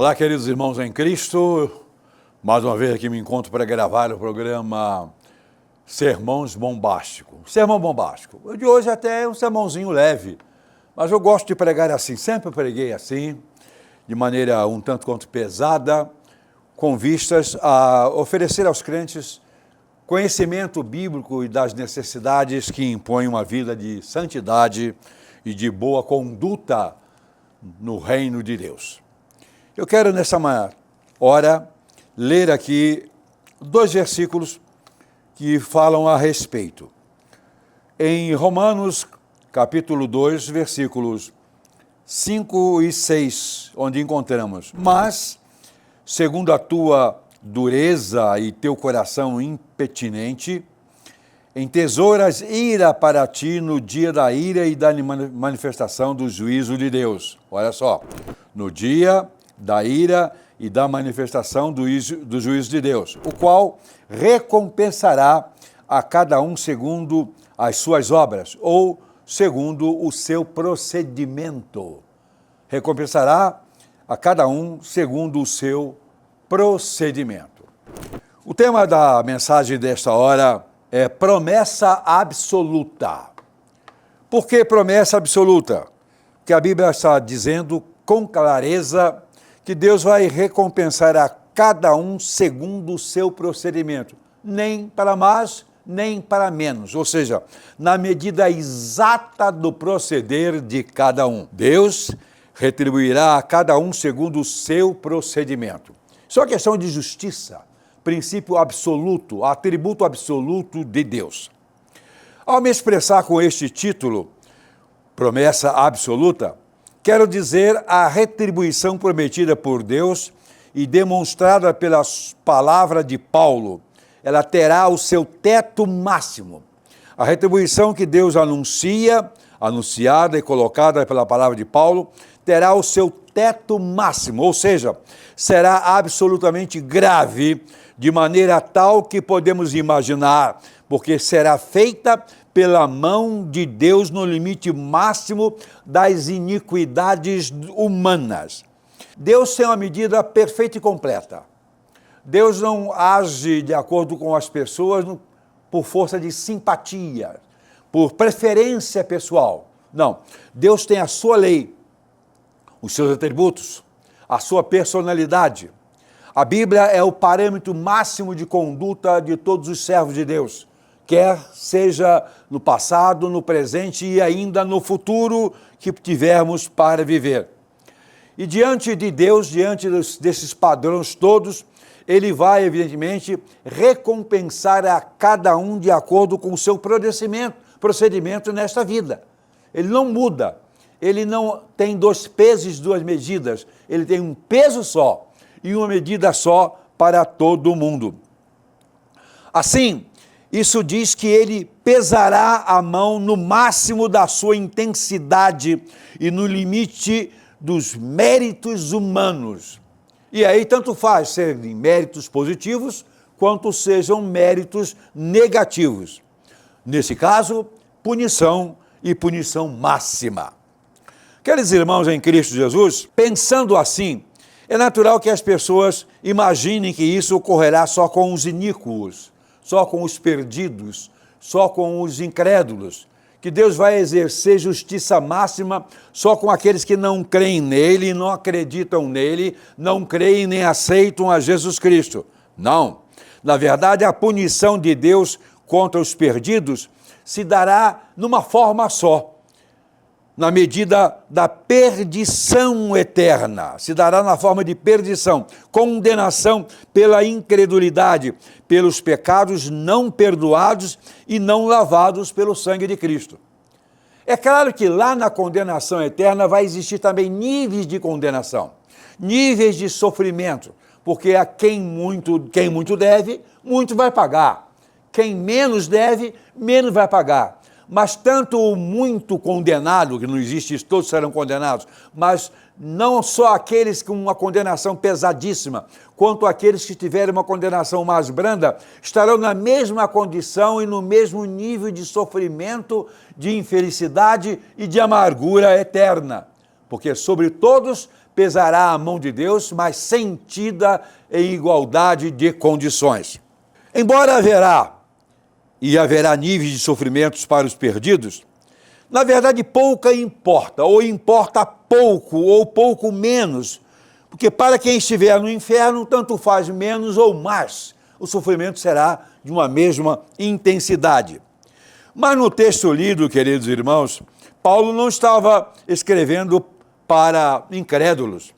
Olá, queridos irmãos em Cristo. Mais uma vez aqui me encontro para gravar o programa Sermões Bombásticos. Sermão bombástico. O de hoje até é um sermãozinho leve, mas eu gosto de pregar assim, sempre preguei assim, de maneira um tanto quanto pesada, com vistas a oferecer aos crentes conhecimento bíblico e das necessidades que impõem uma vida de santidade e de boa conduta no reino de Deus. Eu quero nessa hora ler aqui 2 versículos que falam a respeito. Em Romanos capítulo 2, versículos 5 e 6, onde encontramos: mas, segundo a tua dureza e teu coração impetinente, entesouras ira para ti no dia da ira e da manifestação do juízo de Deus. Olha só, no dia da ira e da manifestação do juízo de Deus, o qual recompensará a cada um segundo as suas obras, ou segundo o seu procedimento. Recompensará a cada um segundo o seu procedimento. O tema da mensagem desta hora é promessa absoluta. Por que promessa absoluta? Porque a Bíblia está dizendo com clareza que Deus vai recompensar a cada um segundo o seu procedimento, nem para mais, nem para menos, ou seja, na medida exata do proceder de cada um. Deus retribuirá a cada um segundo o seu procedimento. Isso é uma questão de justiça, princípio absoluto, atributo absoluto de Deus. Ao me expressar com este título, promessa absoluta, quero dizer a retribuição prometida por Deus e demonstrada pela palavra de Paulo. Ela terá o seu teto máximo. A retribuição que Deus anunciada e colocada pela palavra de Paulo, terá o seu teto máximo, ou seja, será absolutamente grave, de maneira tal que podemos imaginar, porque será feita pela mão de Deus no limite máximo das iniquidades humanas. Deus tem uma medida perfeita e completa. Deus não age de acordo com as pessoas por força de simpatia, por preferência pessoal. Não, Deus tem a sua lei, os seus atributos, a sua personalidade. A Bíblia é o parâmetro máximo de conduta de todos os servos de Deus, quer seja no passado, no presente e ainda no futuro que tivermos para viver. E diante de Deus, diante desses padrões todos, Ele vai, evidentemente, recompensar a cada um de acordo com o seu procedimento nesta vida. Ele não muda, ele não tem 2 pesos e 2 medidas, ele tem um peso só e uma medida só para todo mundo. Assim, isso diz que ele pesará a mão no máximo da sua intensidade e no limite dos méritos humanos. E aí tanto faz serem méritos positivos quanto sejam méritos negativos. Nesse caso, punição e punição máxima. Queridos irmãos em Cristo Jesus, pensando assim, é natural que as pessoas imaginem que isso ocorrerá só com os iníquos, só com os perdidos, só com os incrédulos, que Deus vai exercer justiça máxima só com aqueles que não creem nele, não acreditam nele, não creem nem aceitam a Jesus Cristo. Não. Na verdade, a punição de Deus contra os perdidos se dará numa forma só, na medida da perdição eterna, se dará na forma de perdição, condenação pela incredulidade, pelos pecados não perdoados e não lavados pelo sangue de Cristo. É claro que lá na condenação eterna vai existir também níveis de condenação, níveis de sofrimento, porque a quem muito deve, muito vai pagar. Quem menos deve, menos vai pagar. Mas tanto o muito condenado, que não existe isso, todos serão condenados, mas não só aqueles com uma condenação pesadíssima, quanto aqueles que tiverem uma condenação mais branda, estarão na mesma condição e no mesmo nível de sofrimento, de infelicidade e de amargura eterna. Porque sobre todos pesará a mão de Deus, mas sentida em igualdade de condições. Embora haverá níveis de sofrimentos para os perdidos, na verdade pouca importa, ou importa pouco, ou pouco menos, porque para quem estiver no inferno, tanto faz menos ou mais, o sofrimento será de uma mesma intensidade. Mas no texto lido, queridos irmãos, Paulo não estava escrevendo para incrédulos.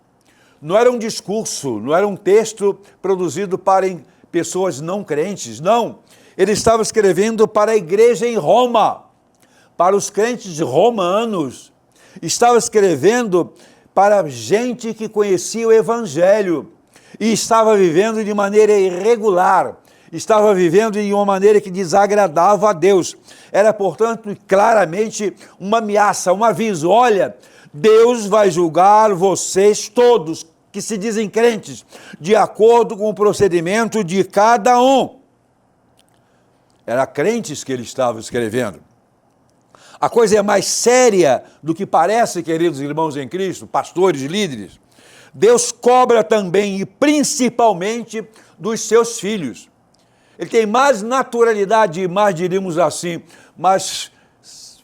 Não era um discurso, não era um texto produzido para pessoas não crentes, não. Ele estava escrevendo para a igreja em Roma, para os crentes romanos. Estava escrevendo para gente que conhecia o Evangelho e estava vivendo de maneira irregular, estava vivendo de uma maneira que desagradava a Deus. Era, portanto, claramente uma ameaça, um aviso: olha, Deus vai julgar vocês todos que se dizem crentes, de acordo com o procedimento de cada um. Era crentes que ele estava escrevendo. A coisa é mais séria do que parece, queridos irmãos em Cristo, pastores, líderes. Deus cobra também e principalmente dos seus filhos. Ele tem mais naturalidade, mais, diríamos assim, mais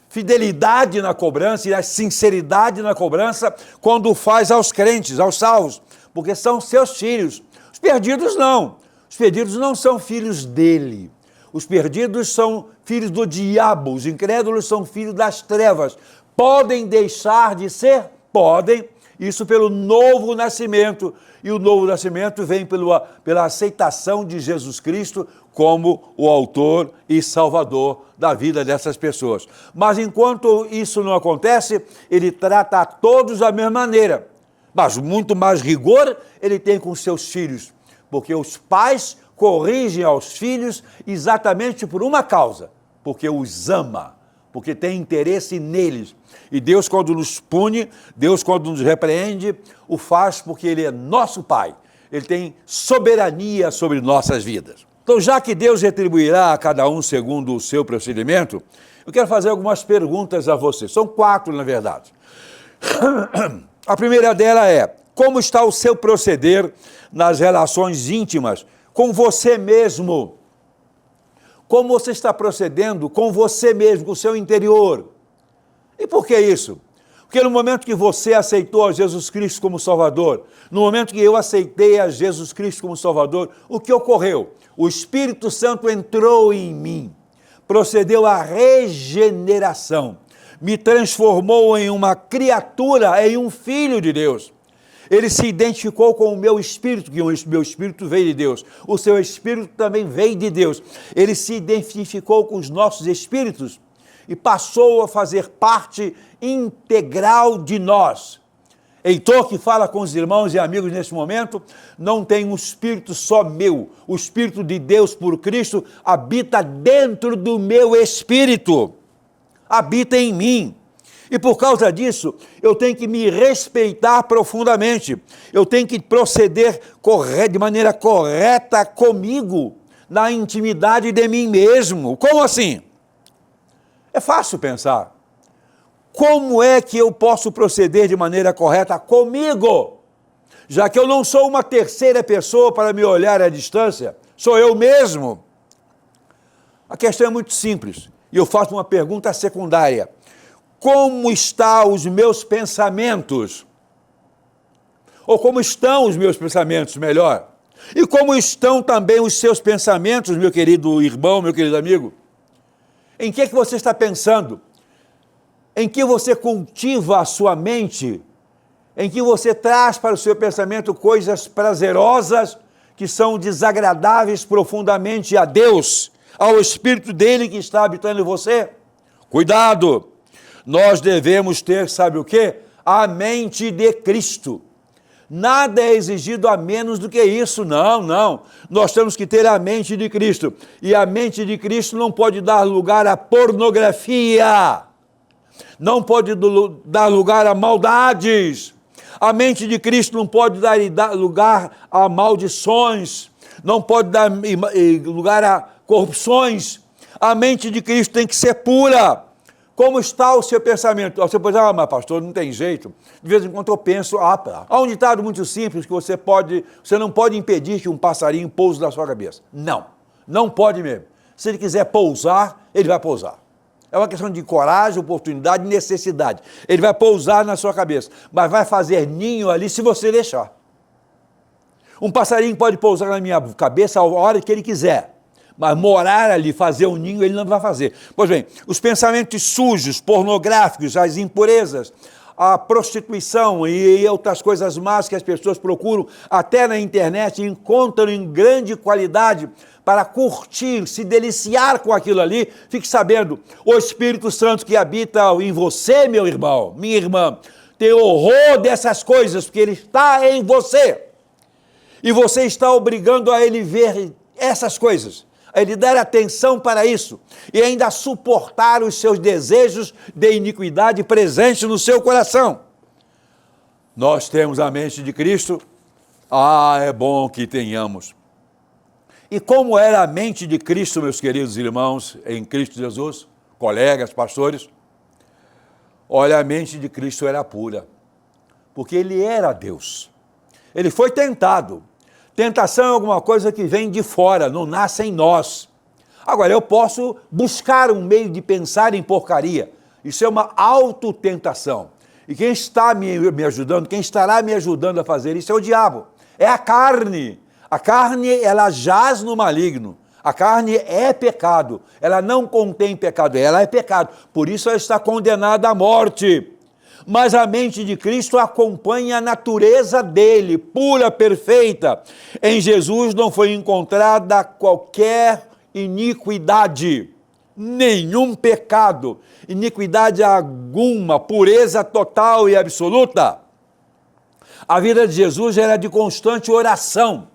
fidelidade na cobrança e a sinceridade na cobrança quando faz aos crentes, aos salvos, porque são seus filhos. Os perdidos não. Os perdidos não são filhos dele. Os perdidos são filhos do diabo, os incrédulos são filhos das trevas. Podem deixar de ser? Podem, isso pelo novo nascimento. E o novo nascimento vem pela aceitação de Jesus Cristo como o autor e salvador da vida dessas pessoas. Mas enquanto isso não acontece, ele trata a todos da mesma maneira. Mas muito mais rigor ele tem com seus filhos, porque os pais corrigem aos filhos exatamente por uma causa, porque os ama, porque tem interesse neles. E Deus, quando nos pune, Deus, quando nos repreende, o faz porque Ele é nosso Pai. Ele tem soberania sobre nossas vidas. Então, já que Deus retribuirá a cada um segundo o seu procedimento, eu quero fazer algumas perguntas a você. São 4, na verdade. A primeira dela é: como está o seu proceder nas relações íntimas com você mesmo? Como você está procedendo com você mesmo, com o seu interior? E por que isso? Porque no momento que você aceitou a Jesus Cristo como Salvador, no momento que eu aceitei a Jesus Cristo como Salvador, o que ocorreu? O Espírito Santo entrou em mim, procedeu à regeneração, me transformou em uma criatura, em um filho de Deus. Ele se identificou com o meu espírito, que o meu espírito veio de Deus. O seu espírito também veio de Deus. Ele se identificou com os nossos espíritos e passou a fazer parte integral de nós. Heitor, que fala com os irmãos e amigos nesse momento, não tem um espírito só meu. O Espírito de Deus por Cristo habita dentro do meu espírito, habita em mim. E por causa disso, eu tenho que me respeitar profundamente. Eu tenho que proceder de maneira correta comigo, na intimidade de mim mesmo. Como assim? É fácil pensar. Como é que eu posso proceder de maneira correta comigo? Já que eu não sou uma terceira pessoa para me olhar à distância, sou eu mesmo. A questão é muito simples. E eu faço uma pergunta secundária. Como estão os meus pensamentos? Ou como estão os meus pensamentos, melhor? E como estão também os seus pensamentos, meu querido irmão, meu querido amigo? Em que você está pensando? Em que você cultiva a sua mente? Em que você traz para o seu pensamento coisas prazerosas que são desagradáveis profundamente a Deus, ao Espírito dele que está habitando em você? Cuidado! Nós devemos ter, sabe o quê? A mente de Cristo. Nada é exigido a menos do que isso, não. Nós temos que ter a mente de Cristo. E a mente de Cristo não pode dar lugar à pornografia. Não pode dar lugar a maldades. A mente de Cristo não pode dar lugar a maldições. Não pode dar lugar a corrupções. A mente de Cristo tem que ser pura. Como está o seu pensamento? Você pode dizer, mas pastor, não tem jeito. De vez em quando eu penso, há um ditado muito simples que você não pode impedir que um passarinho pouse na sua cabeça. Não pode mesmo. Se ele quiser pousar, ele vai pousar. É uma questão de coragem, oportunidade, necessidade. Ele vai pousar na sua cabeça, mas vai fazer ninho ali se você deixar. Um passarinho pode pousar na minha cabeça a hora que ele quiser. Mas morar ali, fazer um ninho, ele não vai fazer. Pois bem, os pensamentos sujos, pornográficos, as impurezas, a prostituição e outras coisas más que as pessoas procuram até na internet, encontram em grande qualidade para curtir, se deliciar com aquilo ali. Fique sabendo, o Espírito Santo que habita em você, meu irmão, minha irmã, tem horror dessas coisas, porque ele está em você. E você está obrigando a ele ver essas coisas, a ele dar atenção para isso e ainda suportar os seus desejos de iniquidade presentes no seu coração. Nós temos a mente de Cristo, é bom que tenhamos. E como era a mente de Cristo, meus queridos irmãos, em Cristo Jesus, colegas, pastores? Olha, a mente de Cristo era pura, porque ele era Deus. Ele foi tentado. Tentação é alguma coisa que vem de fora, não nasce em nós. Agora, eu posso buscar um meio de pensar em porcaria. Isso é uma autotentação. E quem está me ajudando, quem estará me ajudando a fazer isso é o diabo. É a carne. A carne, ela jaz no maligno. A carne é pecado. Ela não contém pecado, ela é pecado. Por isso ela está condenada à morte. Mas a mente de Cristo acompanha a natureza dele, pura, perfeita. Em Jesus não foi encontrada qualquer iniquidade, nenhum pecado, iniquidade alguma, pureza total e absoluta. A vida de Jesus era de constante oração.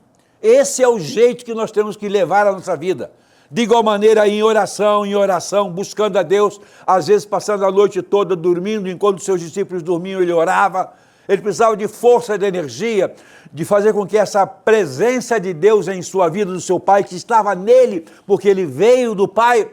Esse é o jeito que nós temos que levar a nossa vida. De igual maneira, em oração, buscando a Deus, às vezes passando a noite toda dormindo, enquanto seus discípulos dormiam, ele orava. Ele precisava de força, de energia, de fazer com que essa presença de Deus em sua vida, do seu Pai, que estava nele, porque ele veio do Pai,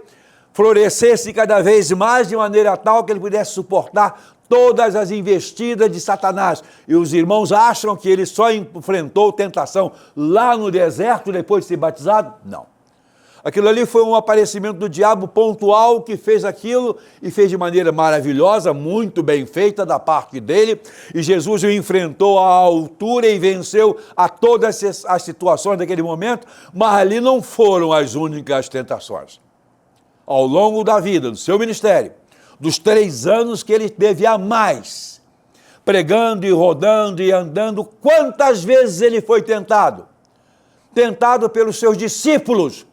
florescesse cada vez mais de maneira tal que ele pudesse suportar todas as investidas de Satanás. E os irmãos acham que ele só enfrentou tentação lá no deserto depois de ser batizado? Não. Aquilo ali foi um aparecimento do diabo pontual que fez aquilo e fez de maneira maravilhosa, muito bem feita da parte dele. E Jesus o enfrentou à altura e venceu a todas as situações daquele momento, mas ali não foram as únicas tentações. Ao longo da vida, do seu ministério, dos 3 anos que ele teve a mais, pregando e rodando e andando, quantas vezes ele foi tentado? Tentado pelos seus discípulos,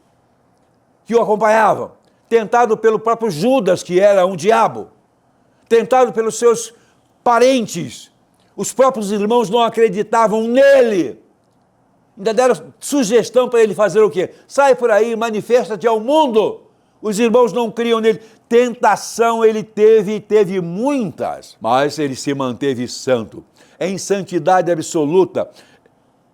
que o acompanhavam, tentado pelo próprio Judas, que era um diabo, tentado pelos seus parentes, os próprios irmãos não acreditavam nele, ainda deram sugestão para ele fazer o quê? Sai por aí, manifesta-te ao mundo. Os irmãos não criam nele. Tentação ele teve muitas, mas ele se manteve santo, em santidade absoluta,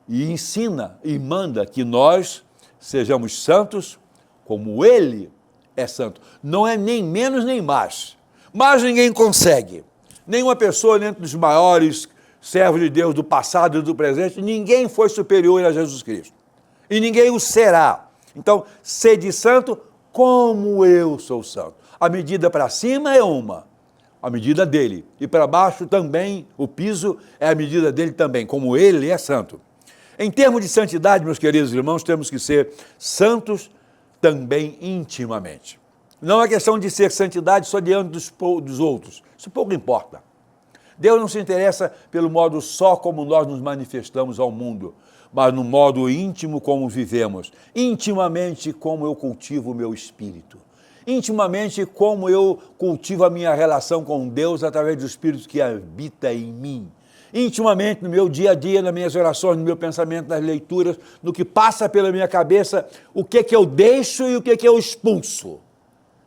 e ensina e manda que nós sejamos santos como ele é santo. Não é nem menos nem mais. Mas ninguém consegue. Nenhuma pessoa dentro dos maiores servos de Deus do passado e do presente, ninguém foi superior a Jesus Cristo. E ninguém o será. Então, sede santo como eu sou santo. A medida para cima é uma, a medida dele. E para baixo também, o piso é a medida dele também, como ele é santo. Em termos de santidade, meus queridos irmãos, temos que ser santos também intimamente. Não é questão de ser santidade só diante dos outros. Isso pouco importa. Deus não se interessa pelo modo só como nós nos manifestamos ao mundo, mas no modo íntimo como vivemos. Intimamente como eu cultivo o meu espírito. Intimamente como eu cultivo a minha relação com Deus através do Espírito que habita em mim. Intimamente no meu dia a dia, nas minhas orações, no meu pensamento, nas leituras, no que passa pela minha cabeça, o que eu deixo e o que eu expulso.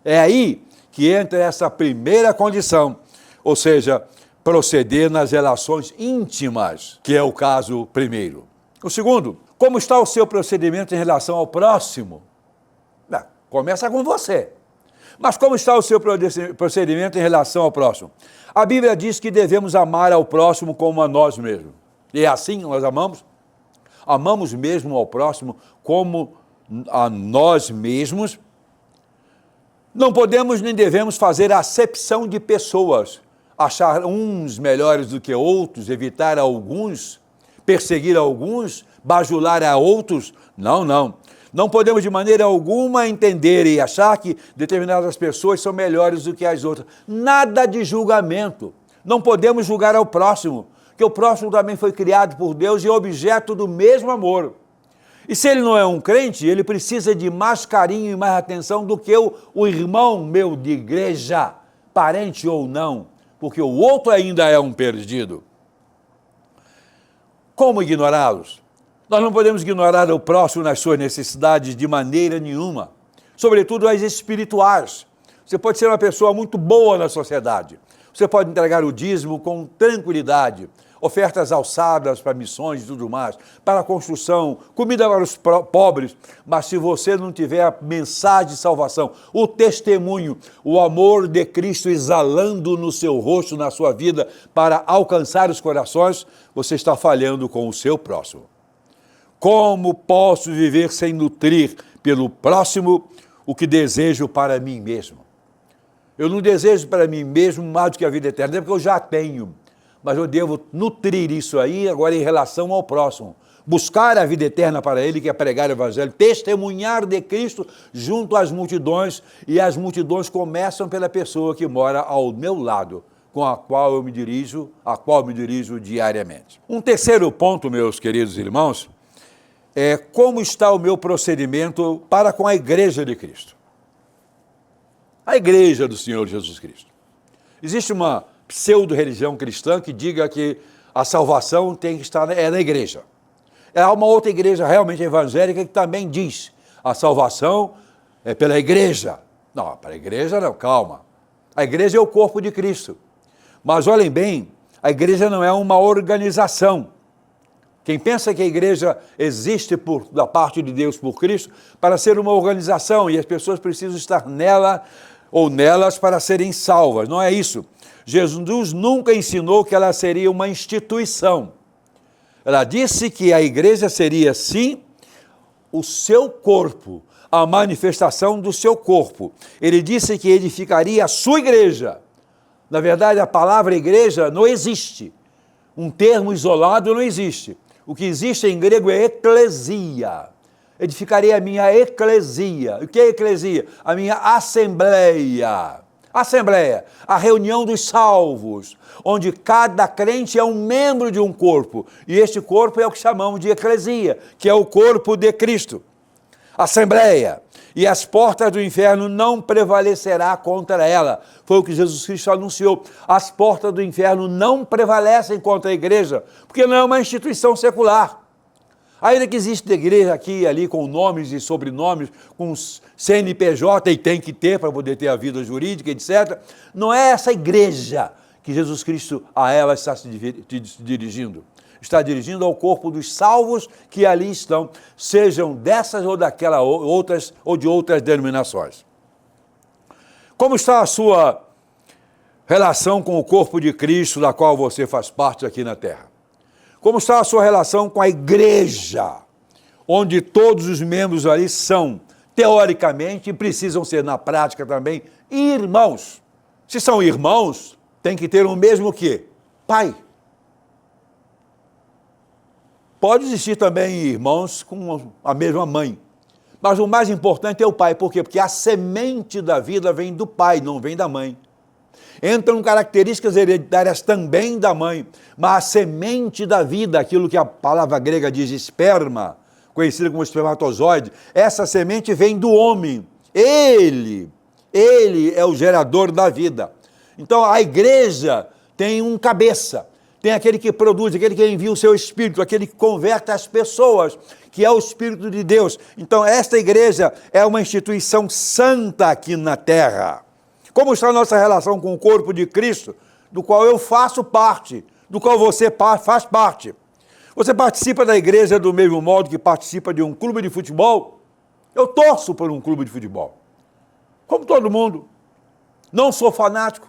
É aí que entra essa primeira condição, ou seja, proceder nas relações íntimas, que é o caso primeiro. O segundo, como está o seu procedimento em relação ao próximo? Começa com você. Mas como está o seu procedimento em relação ao próximo? A Bíblia diz que devemos amar ao próximo como a nós mesmos. E é assim que nós amamos? Amamos mesmo ao próximo como a nós mesmos? Não podemos nem devemos fazer acepção de pessoas, achar uns melhores do que outros, evitar alguns, perseguir alguns, bajular a outros. Não, não. Não podemos de maneira alguma entender e achar que determinadas pessoas são melhores do que as outras. Nada de julgamento. Não podemos julgar ao próximo, que o próximo também foi criado por Deus e é objeto do mesmo amor. E se ele não é um crente, ele precisa de mais carinho e mais atenção do que o irmão meu de igreja, parente ou não, porque o outro ainda é um perdido. Como ignorá-los? Nós não podemos ignorar o próximo nas suas necessidades de maneira nenhuma, sobretudo as espirituais. Você pode ser uma pessoa muito boa na sociedade, você pode entregar o dízimo com tranquilidade, ofertas alçadas para missões e tudo mais, para a construção, comida para os pobres, mas se você não tiver a mensagem de salvação, o testemunho, o amor de Cristo exalando no seu rosto, na sua vida, para alcançar os corações, você está falhando com o seu próximo. Como posso viver sem nutrir pelo próximo o que desejo para mim mesmo? Eu não desejo para mim mesmo mais do que a vida eterna, porque eu já tenho. Mas eu devo nutrir isso aí agora em relação ao próximo. Buscar a vida eterna para ele, que é pregar o evangelho, testemunhar de Cristo junto às multidões, e as multidões começam pela pessoa que mora ao meu lado, com a qual me dirijo diariamente. Um terceiro ponto, meus queridos irmãos, é como está o meu procedimento para com a igreja de Cristo. A igreja do Senhor Jesus Cristo. Existe uma pseudo-religião cristã que diga que a salvação tem que estar na igreja. Há uma outra igreja realmente evangélica que também diz a salvação é pela igreja. Não, para a igreja não, calma. A igreja é o corpo de Cristo. Mas olhem bem, a igreja não é uma organização. Quem pensa que a igreja existe da parte de Deus por Cristo para ser uma organização e as pessoas precisam estar nela ou nelas para serem salvas, não é isso. Jesus nunca ensinou que ela seria uma instituição. Ela disse que a igreja seria, sim, o seu corpo, a manifestação do seu corpo. Ele disse que edificaria a sua igreja. Na verdade, a palavra igreja não existe. Um termo isolado não existe. O que existe em grego é eclesia. Edificarei a minha eclesia. O que é eclesia? A minha assembleia. Assembleia, a reunião dos salvos, onde cada crente é um membro de um corpo. E este corpo é o que chamamos de eclesia, que é o corpo de Cristo. Assembleia. E as portas do inferno não prevalecerá contra ela. Foi o que Jesus Cristo anunciou. As portas do inferno não prevalecem contra a igreja, porque não é uma instituição secular. Ainda que existe igreja aqui e ali com nomes e sobrenomes, com CNPJ, e tem que ter para poder ter a vida jurídica, etc. Não é essa igreja que Jesus Cristo a ela está se dirigindo. Está dirigindo ao corpo dos salvos que ali estão, sejam dessas ou daquelas outras ou de outras denominações. Como está a sua relação com o corpo de Cristo, da qual você faz parte aqui na terra? Como está a sua relação com a igreja, onde todos os membros ali são, teoricamente, e precisam ser na prática também, irmãos. Se são irmãos, tem que ter o mesmo quê? Pai. Pode existir também irmãos com a mesma mãe, mas o mais importante é o pai. Por quê? Porque a semente da vida vem do pai, não vem da mãe. Entram características hereditárias também da mãe, mas a semente da vida, aquilo que a palavra grega diz esperma, conhecida como espermatozoide, essa semente vem do homem. Ele é o gerador da vida. Então a igreja tem um cabeça, tem aquele que produz, aquele que envia o seu espírito, aquele que converte as pessoas, que é o Espírito de Deus. Então esta igreja é uma instituição santa aqui na terra. Como está a nossa relação com o corpo de Cristo, do qual eu faço parte, do qual você faz parte? Você participa da igreja do mesmo modo que participa de um clube de futebol? Eu torço por um clube de futebol, como todo mundo. não sou fanático.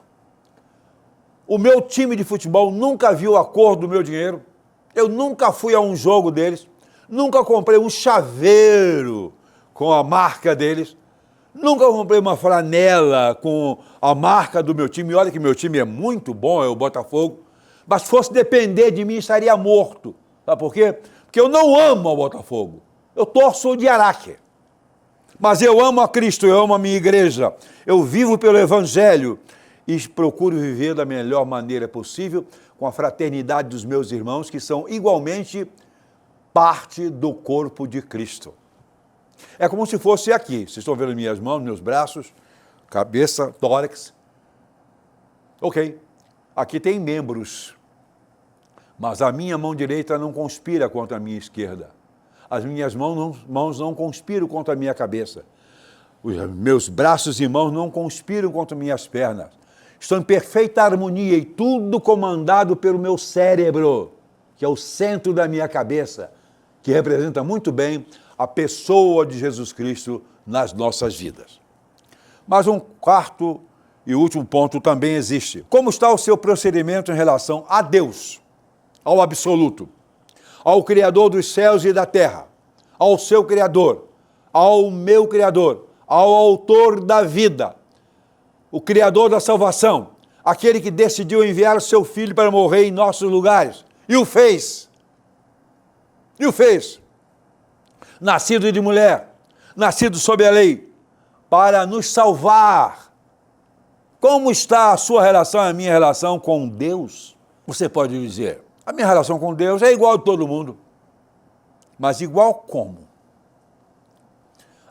O meu time de futebol nunca viu a cor do meu dinheiro. Eu nunca fui a um jogo deles. Nunca comprei um chaveiro com a marca deles. Nunca comprei uma flanela com a marca do meu time. E olha que meu time é muito bom, é o Botafogo. Mas se fosse depender de mim, estaria morto. Sabe por quê? Porque eu não amo o Botafogo. Eu torço de Araque. Mas eu amo a Cristo, eu amo a minha igreja. Eu vivo pelo Evangelho e procuro viver da melhor maneira possível com a fraternidade dos meus irmãos, que são igualmente parte do corpo de Cristo. É como se fosse aqui. Vocês estão vendo minhas mãos, meus braços, cabeça, tórax. Ok. Aqui tem membros. Mas a minha mão direita não conspira contra a minha esquerda. As minhas mãos não conspiram contra a minha cabeça. Os meus braços e mãos não conspiram contra minhas pernas. Estão em perfeita harmonia e tudo comandado pelo meu cérebro, que é o centro da minha cabeça, que representa muito bem a pessoa de Jesus Cristo nas nossas vidas. Mas um quarto e último ponto também existe. Como está o seu procedimento em relação a Deus, ao absoluto, ao Criador dos céus e da terra, ao seu Criador, ao meu Criador, ao Autor da vida, o Criador da salvação, aquele que decidiu enviar o seu Filho para morrer em nossos lugares, e o fez. E o fez. Nascido de mulher, nascido sob a lei, para nos salvar. Como está a sua relação, a minha relação com Deus? Você pode dizer, a minha relação com Deus é igual a todo mundo. Mas igual como?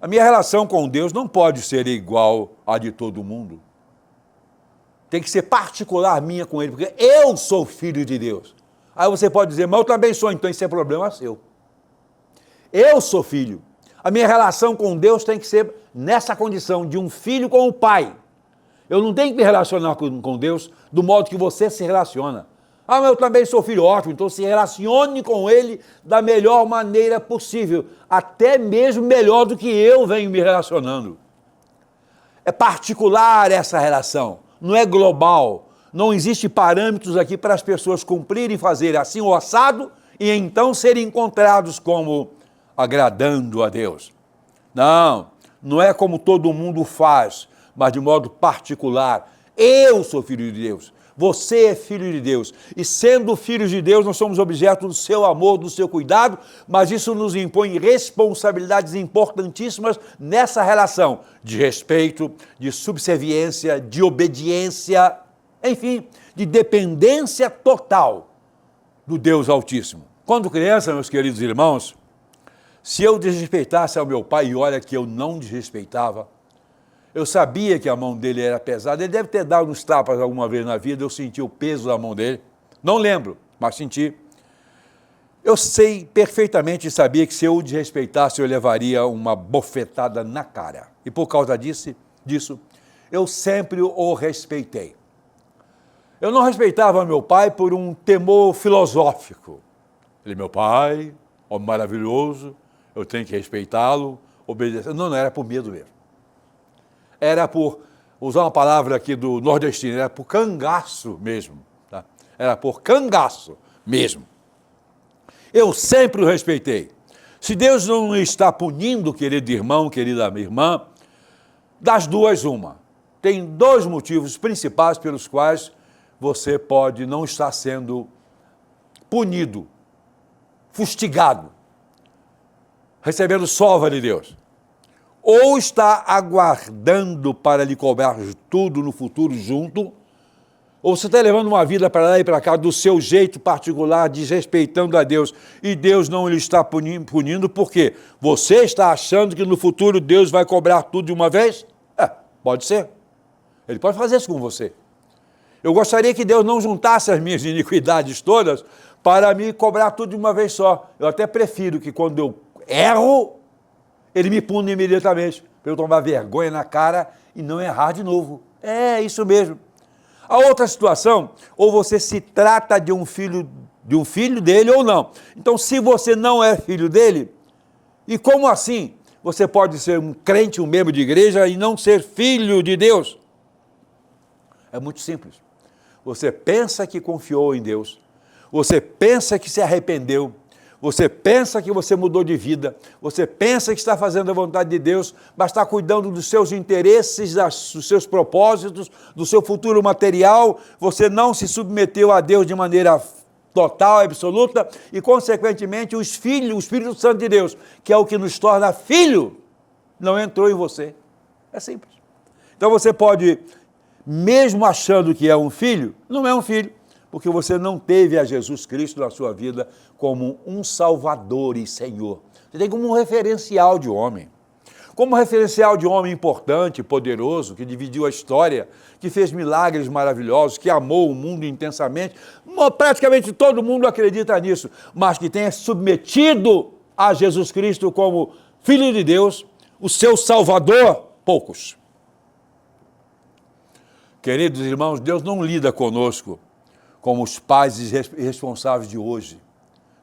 A minha relação com Deus não pode ser igual à de todo mundo. Tem que ser particular minha com Ele, porque eu sou filho de Deus. Aí você pode dizer, mas eu também sou, então isso é problema seu. Eu sou filho. A minha relação com Deus tem que ser nessa condição de um filho com o pai. Eu não tenho que me relacionar com Deus do modo que você se relaciona. Ah, mas eu também sou filho, ótimo, então se relacione com Ele da melhor maneira possível, até mesmo melhor do que eu venho me relacionando. É particular essa relação, não é global. Não existe parâmetros aqui para as pessoas cumprirem, fazer assim o assado e então serem encontrados como agradando a Deus. Não é como todo mundo faz, mas de modo particular. Eu sou filho de Deus. Você é filho de Deus, e sendo filhos de Deus, nós somos objeto do seu amor, do seu cuidado, mas isso nos impõe responsabilidades importantíssimas nessa relação de respeito, de subserviência, de obediência, enfim, de dependência total do Deus Altíssimo. Quando criança, meus queridos irmãos, se eu desrespeitasse ao meu pai, e olha que eu não desrespeitava, eu sabia que a mão dele era pesada, ele deve ter dado uns tapas alguma vez na vida, eu senti o peso da mão dele, não lembro, mas senti. Eu sei perfeitamente e sabia que se eu o desrespeitasse, eu levaria uma bofetada na cara. E por causa disso, eu sempre o respeitei. Eu não respeitava meu pai por um temor filosófico. Ele é meu pai, homem maravilhoso, eu tenho que respeitá-lo, obedecer. Não, era por medo mesmo. Era por, usar uma palavra aqui do nordestino, era por cangaço mesmo. Tá? Era por cangaço mesmo. Eu sempre o respeitei. Se Deus não está punindo, querido irmão, querida irmã, das duas, uma. Tem dois motivos principais pelos quais você pode não estar sendo punido, fustigado, recebendo sova de Deus. Ou está aguardando para lhe cobrar tudo no futuro junto, ou você está levando uma vida para lá e para cá do seu jeito particular, desrespeitando a Deus, e Deus não lhe está punindo, porque você está achando que no futuro Deus vai cobrar tudo de uma vez? Pode ser. Ele pode fazer isso com você. Eu gostaria que Deus não juntasse as minhas iniquidades todas para me cobrar tudo de uma vez só. Eu até prefiro que quando eu erro, Ele me pune imediatamente, para eu tomar vergonha na cara e não errar de novo. É isso mesmo. A outra situação, ou você se trata de um filho dele ou não. Então, se você não é filho dele, e como assim você pode ser um crente, um membro de igreja e não ser filho de Deus? É muito simples. Você pensa que confiou em Deus, você pensa que se arrependeu, você pensa que você mudou de vida, você pensa que está fazendo a vontade de Deus, mas está cuidando dos seus interesses, dos seus propósitos, do seu futuro material, você não se submeteu a Deus de maneira total, absoluta, e consequentemente o Espírito Santo de Deus, que é o que nos torna filho, não entrou em você. É simples. Então você pode, mesmo achando que é um filho, não é um filho, porque você não teve a Jesus Cristo na sua vida como um Salvador e Senhor. Você tem como um referencial de homem. Como referencial de homem importante, poderoso, que dividiu a história, que fez milagres maravilhosos, que amou o mundo intensamente. Praticamente todo mundo acredita nisso, mas que tenha submetido a Jesus Cristo como Filho de Deus, o seu Salvador, poucos. Queridos irmãos, Deus não lida conosco como os pais irresponsáveis de hoje.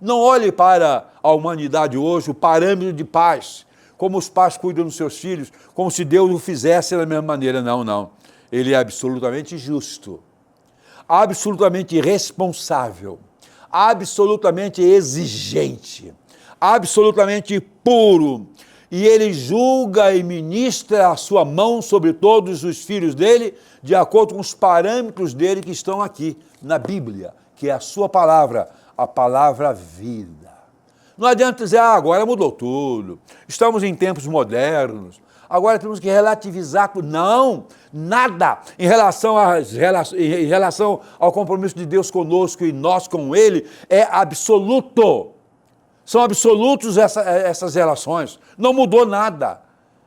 Não olhe para a humanidade hoje, o parâmetro de paz, como os pais cuidam dos seus filhos, como se Deus o fizesse da mesma maneira. Não, não. Ele é absolutamente justo, absolutamente responsável, absolutamente exigente, absolutamente puro. E ele julga e ministra a sua mão sobre todos os filhos dele, de acordo com os parâmetros dele que estão aqui na Bíblia, que é a sua palavra, a palavra vida. Não adianta dizer, agora mudou tudo, estamos em tempos modernos, agora temos que relativizar tudo. Não, nada em relação ao compromisso de Deus conosco e nós com ele é absoluto. São absolutos essas relações, não mudou nada,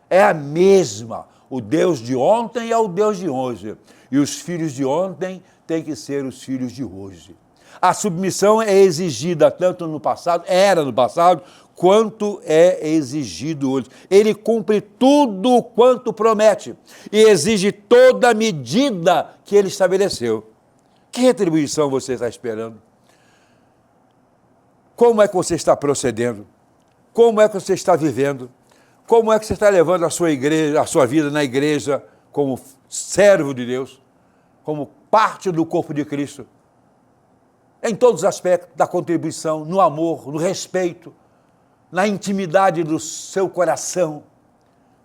é a mesma. O Deus de ontem é o Deus de hoje, e os filhos de ontem têm que ser os filhos de hoje. A submissão é exigida tanto no passado, era no passado, quanto é exigido hoje. Ele cumpre tudo quanto promete e exige toda a medida que ele estabeleceu. Que retribuição você está esperando? Como é que você está procedendo? Como é que você está vivendo? Como é que você está levando a sua igreja, a sua vida na igreja como servo de Deus, como parte do corpo de Cristo? Em todos os aspectos da contribuição, no amor, no respeito, na intimidade do seu coração.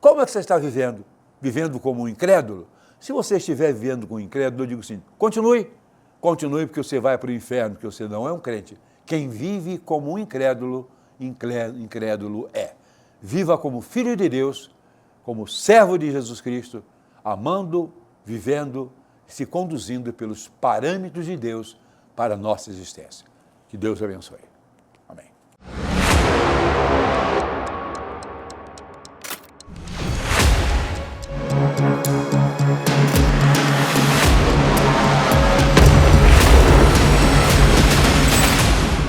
Como é que você está vivendo? Vivendo como um incrédulo? Se você estiver vivendo como um incrédulo, eu digo assim, continue, porque você vai para o inferno, porque você não é um crente. Quem vive como um incrédulo, incrédulo é. Viva como filho de Deus, como servo de Jesus Cristo, amando, vivendo, se conduzindo pelos parâmetros de Deus para a nossa existência. Que Deus abençoe.